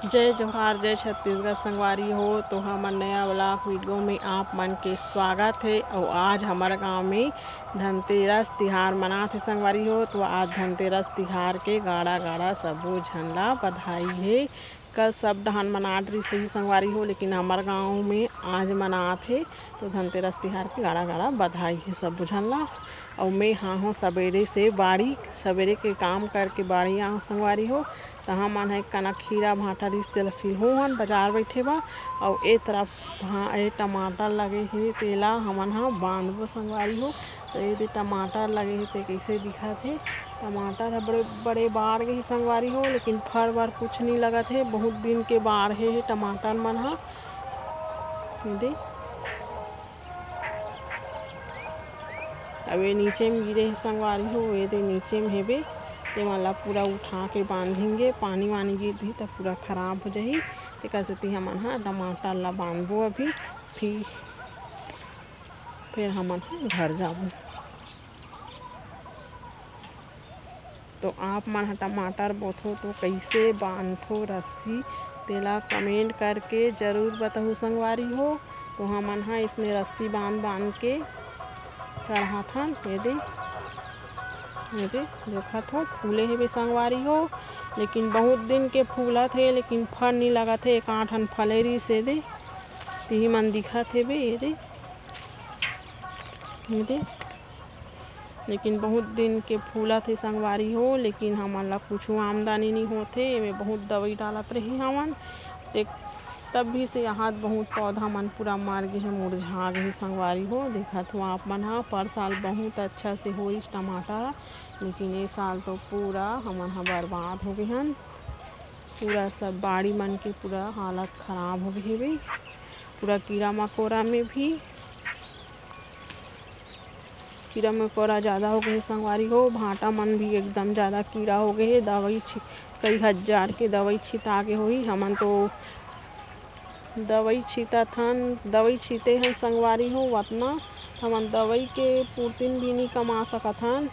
जय जोहार जय छत्तीसगढ़ संगवारी हो। तो हमर नया ब्लॉग वीडियो में आप मन के स्वागत है। और आज हमारे गांव में धनतेरस तिहार मनात है संगवारी हो। तो आज धनतेरस तिहार के गाड़ा गाड़ा सबो झन ला बधाई है। कल सब दहन मनात रही सही संगवारी हो, लेकिन हमारे गांव में आज मनात है। तो धनतेरस तिहार के गाड़ा गाड़ा बधाई है सब झन ला। और मैं हाँ हो सवेरे से बाड़ी सवेरे के काम करके बाड़ी आऊँ संगवारी हो। तो हमन है कनक खीरा भांटा रिस तेल सिलहूँ हन बाजार बैठे बा। और ए तरफ ए टमाटर लगे हे तेला हमन हा बांधबो संगवारी हो। तो ये टमाटर लगे हे ते कैसे दिखत हे। टमाटर ह बड़े बड़े बाढ़ गए संगवारी हो, लेकिन फर वर कुछ नहीं लगत है। बहुत दिन के बाढ़ है टमाटर मन हा। दे अब ये नीचे में गिरे है संगवारी हो। ये दे नीचे में हेबे ये मला पूरा उठा के बांधेंगे। पानी वानी गिर दी तो पूरा खराब हो जाही। तो कैसे हमन हा टमाटर ला बांधबो अभी, फिर हमन हा घर जाबो। तो आप मन हा टमाटर बोथो तो कैसे बांधो रस्सी तेला कमेंट करके ज़रूर बताओ संगवारी हो। तो हमन हा इसमें रस्सी बांध बांध के चढ़ात हन। ये देखत हो फूले हे संगवारी हो, लेकिन बहुत दिन के फूलत है, लेकिन फल नहीं लगत है। एक आठन फलेरी से दे तिही मन दिखत है बे। ये दे लेकिन बहुत दिन के फूलत है संगवारी हो, लेकिन हमन ला कुछ आमदनी नहीं होते। एमें बहुत दवाई डालत रही हमन। तब भी से यहाँ बहुत पौधा मन पूरा मर गए हैं, मुरझा गए संगवारी हो। देखत हो आप मन हा पर साल बहुत अच्छा से हो इस टमाटर, लेकिन ये साल तो पूरा हमन हा बर्बाद हो गए हन। पूरा सब बाड़ी मन के पूरा हालत खराब हो गई है। पूरा कीड़ा मकोड़ा में भी कीड़ा मकोड़ा ज़्यादा हो गए संगवारी हो। भांटा मन भी एकदम ज़्यादा कीड़ा हो गए है। दवाई कई हजार के दवाई छिता के होई। हमन तो दवाई छीटत हन, दवाई छीते हन संगवारी हो। उतना हमन दवाई के पूर्तिन भी नहीं कमा सकत हन।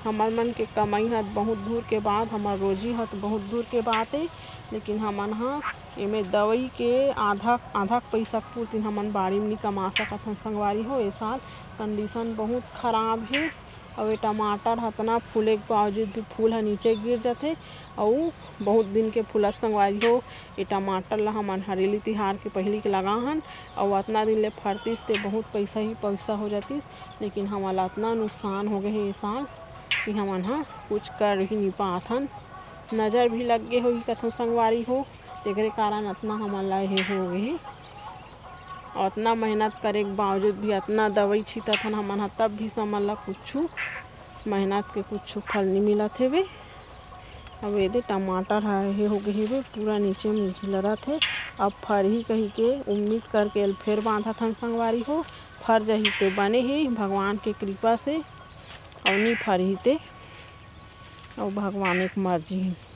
हमर मन के कमाई हत बहुत दूर के बाद, हमार रोजी हत बहुत दूर के बात है। लेकिन हमन हा एमे दवाई के आधा पैसा पूर्ति हमन बाड़ी में नहीं कमा सकत हन संगवारी हो। ए साल कंडीशन बहुत खराब है। और ये टमाटर हतना फूले के बावजूद भी फूल ह नीचे गिर जाते। और बहुत दिन के फूलत संगवारी हो। ये टमाटर ला हमन हरेली तिहार के पहली के लगा हन। और इतना दिन ले फरतीस ते बहुत पैसा ही पैसा हो जातीस। लेकिन हमारा इतना नुकसान हो गए है ये साल कि हमन हा कुछ कर ही नहीं पात हन। नज़र भी लग गए हो कथों संगवारी हो। तेकरे कारण इतना हमन ला ये हो गए है। और इतना मेहनत करे के बावजूद भी इतना दवाई छीटत हन हमन हा, तब भी समझ ला कुछ मेहनत के कुछ फल नहीं मिलत है बे। अब ये टमाटर है हो गए है पूरा नीचे में खिलरत है। अब फर ही कही के उम्मीद करके फिर बांधत हन संगवारी हो। फर जही ते बने ही भगवान के कृपा से, और नहीं फर ही ते और भगवान एक मर्जी है।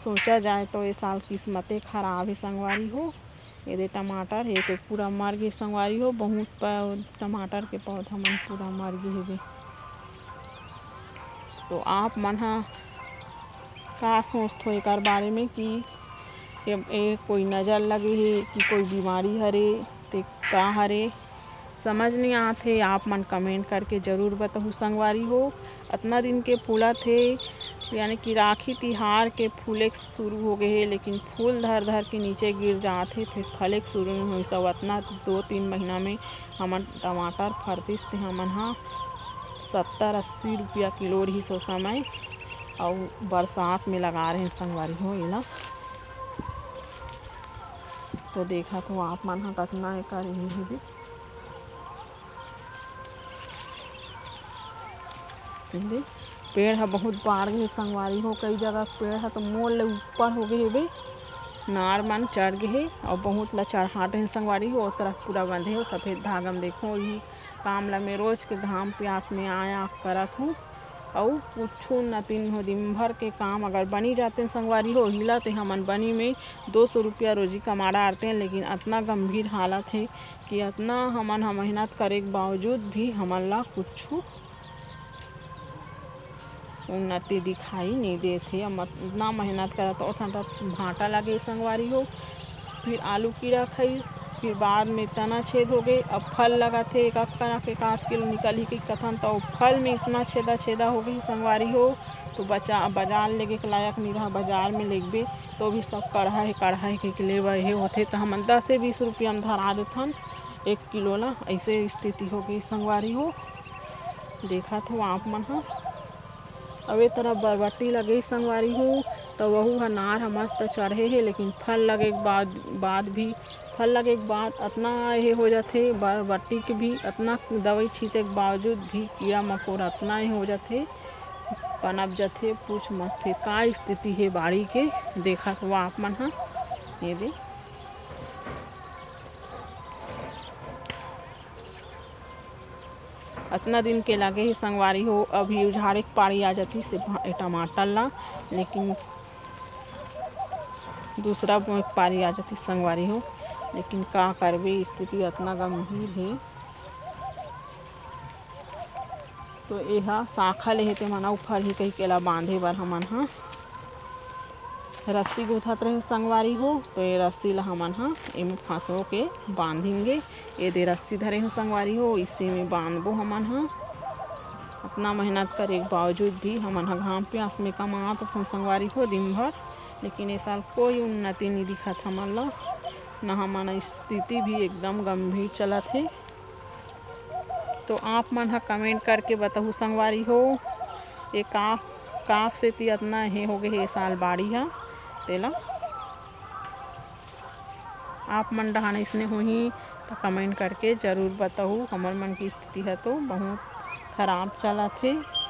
सोचा जाए तो ये साल किस्मतें खराब है संगवारी हो। ये टमाटर है तो पूरा मर गए संगवारी हो। बहुत टमाटर के पौधा मन पूरा मर गए है। तो आप मन हा का सोचते हो एक बारे में कि ये कोई नज़र लगे है कि कोई बीमारी हरे ते का हरे समझ नहीं आते। आप मन कमेंट करके ज़रूर बताओ संगवारी हो। इतना दिन के फूला थे, यानी कि राखी तिहार के फूले शुरू हो गए हैं, लेकिन फूल धर धर के नीचे गिर जाते फिर फले शुरू नहीं हुई। सब इतना 2-3 महीना में हमन टमाटर फरतीस थे हमन हा 70-80 रुपया किलो रही सो समय। और बरसात में लगा रहे हैं संगवारी हो इला। तो देखा तो आप मन हा कतना एक रही है। पेड़ है बहुत बाढ़ गए संगवारी हो। कई जगह पेड़ है तो मोड़ ले ऊपर हो गए बे, नार मन चढ़ गए और बहुत ला चढ़ाते हैं संगवारी हो। तरफ पूरा बंधे हो सफ़ेद धागा में। देखो यही काम ला मैं रोज के घाम प्यास में आया करत हूँ। और पूछू न तीन हो दिन भर के काम अगर बनी जाते हैं संगवारी हो हिला तो हमन बनी में 200 रुपया रोजी कमा डालते हैं। लेकिन इतना गंभीर हालत है कि इतना हमन हा मेहनत करे के बावजूद भी हमन ला कुछ उन्नति दिखाई नहीं देते। अब इतना मेहनत करा तो भाटा लगे संगवारी हो, फिर आलू कीड़ा खाई, फिर बाद में तना छेद हो गए। अब फल लगा थे एक आध किलो निकल ही कथन, तो फल में इतना छेदा हो गई संगवारी हो, तो बाजार लेके के लायक नहीं रहा। बाजार में लेगबे तो भी सब कढ़ाई के ले वही होते, तो हम 10 से 20 रुपया में धरा देथन 1 किलो ला। ऐसे स्थिति हो गई संगवारी हो। देखा तो आप मन हा अब ए तरह बरबट्टी लगे संगवारी हो, तो वहू ह नार ह मस्त चढ़े है, लेकिन फल लगे के बाद इतना ये हो जाते। बरबट्टी के भी इतना दवाई छींटे के बावजूद भी कीड़ा मकोड़ा इतना ये हो जाते, पनप जाते, पूछ मत। फिर का स्थिति है बाड़ी के देखा तो आप मन हा। ये दे इतना दिन के लगे ही संगवारी हो। अभी उझाड़े के पारी आ जाती से टमाटर ला, लेकिन दूसरा पारी आ जाती संगवारी हो। लेकिन का करबे, स्थिति इतना गंभीर है। तो यह शाखा ले ते मना ऊपर ही कही केला बांधे बर हमन हा रस्सी गुथत रहे संगवारी हो। तो ये रस्सी ला हमन हा इमें फंसो के बांधेंगे। ये दे रस्सी धरे हो संगवारी हो, इसी में बांधबो हमन हा। अपना मेहनत करे के बावजूद भी हमन हा घाम प्यास में कमात तो संगवारी हो दिन भर, लेकिन इस साल कोई उन्नति नहीं दिखत हमन ला। न हमन स्थिति भी एकदम गंभीर चलत है। तो आप मन हा कमेंट करके बताओ संगवारी हो, ये का से इतना हे हो गए ये साल बाड़ी हा तेला। आप मन डहान इसने होही तो कमेंट करके ज़रूर बताओ। हमर मन की स्थिति है तो बहुत खराब चलत है।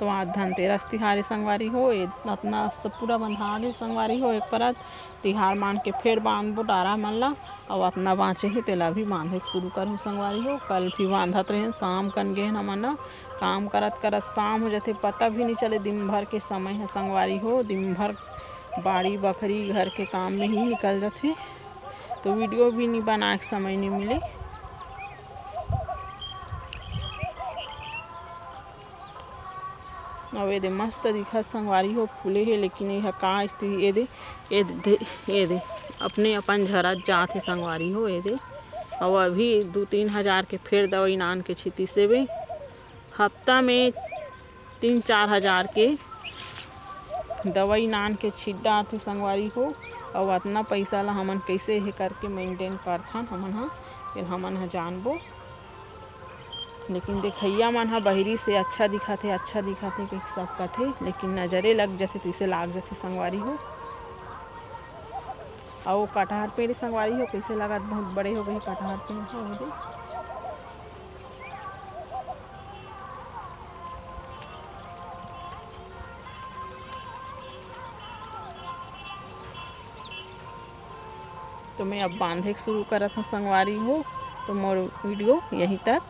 तो आज धनतेरस तिहार संगवारी हो, अपना सब पूरा बंधा गए संगवारी हो। एक परत तिहार मान के फिर बांधबो डारा मन ला, और अपना बाँचे ही तेला भी बांधे शुरू करूँ संगवारी हो। कल भी बांधत रहे, शाम कन गए हमन काम करत करत शाम हो जाते, पता भी नहीं चले। दिन भर के समय है संगवारी हो, दिन भर बाड़ी बखरी घर के काम में ही निकल जाते, तो वीडियो भी नहीं बना के समय नहीं मिले। अब ये दे मस्त दिखत संगवारी हो, फूले है, लेकिन यह का स्थिति ये दे अपने अपन झरत जात है संगवारी हो। ये दे और अभी 2-3 हज़ार के फिर दवाई नान के छिती से भी हफ्ता में 3-4 हज़ार के दवाई नान के छिट डात है संगवारी हो। और इतना पैसा ला हमन कैसे हे करके मेंटेन करथन हमन हा, फिर हमन हा जानबो। लेकिन देखैया मन हा बहरी से अच्छा दिखत है कि सब कथे, लेकिन नज़रे लग जाते तैसे लाग जाते संगवारी हो। और कटहर पेड़ संगवारी हो कैसे लगा, बहुत बड़े हो गए कटहर पेड़ हो। तो मैं अब बांधे शुरू करत हूँ संगवारी हो। तो मोर वीडियो यहीं तक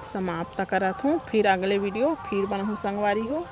समाप्त करत हूँ। फिर अगले वीडियो फिर बनाऊँ संगवारी हो।